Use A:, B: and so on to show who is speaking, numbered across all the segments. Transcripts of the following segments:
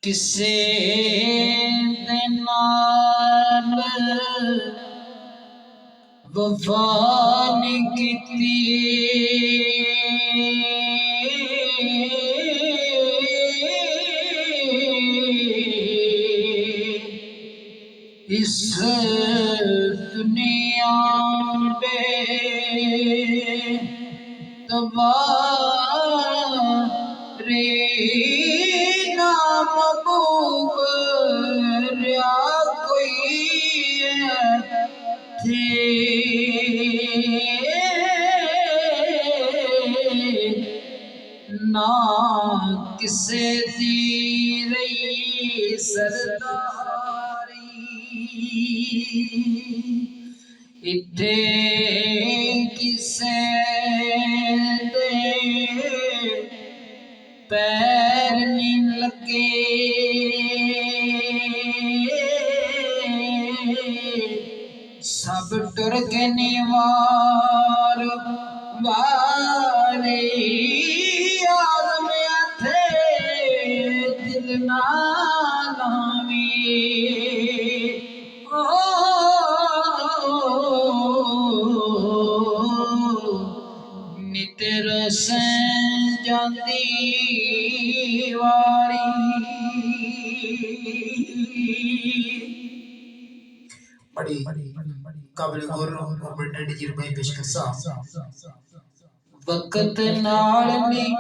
A: किसे दे नाल वफा नहीं कीती, इस दुनिया में तवारे नाम महबूब रहा कोई थे, ना किसे दी रही सरदारी, इत्थे किसे दे पैर नहीं लगे, सब टुर के निवार वारे आलम थे दिल ना लावी, नी तेरा सैन जाती वारी। बड़ी काबिल गौर और बड़े तजुर्बे पेशकशा वक्त नाल नहीं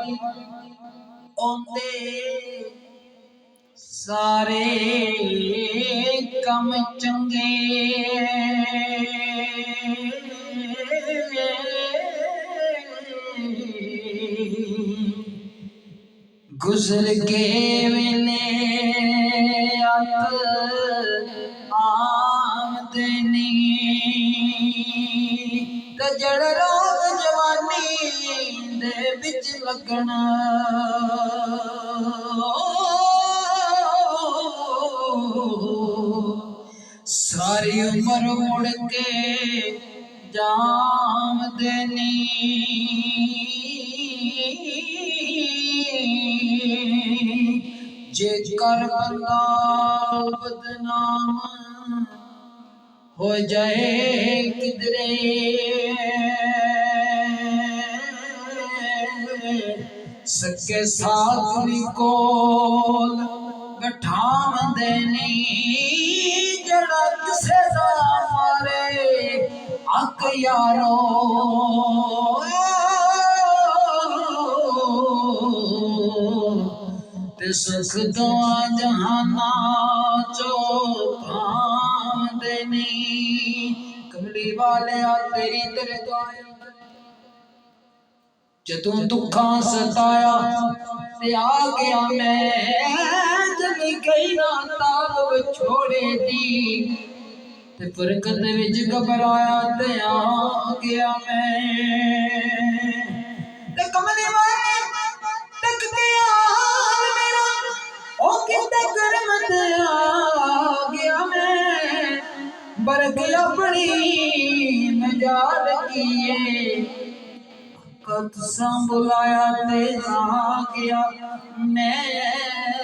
A: आउंदे सारे कम चंगे, गुजर के वेले आमदनी ते जड़ रोग जवानी दे विच लगना, सारी उम्र मुड़ के जाम देनी, जेकर बंदा बदनाम हो जाए किधरे, सके साथ भी कोल गठाम देनी, जड़ा किसे दा मारे अक यारो, ते सुख दुआ जहाना चो थाम देनी, कमली वाले आ तेरी तेरे दुआएं जदों दुखां सताया ते आ गया मैं, जली गई ना ताब छोड़े दी, ते फरकत विच घबराया ते आ गया मैं, ते कमली वाले तक गया मेरा ओ किते करमत आ गया मैं, बर गया बड़ी मजाल किए, कद सा बुलाया ते आ गया मैं।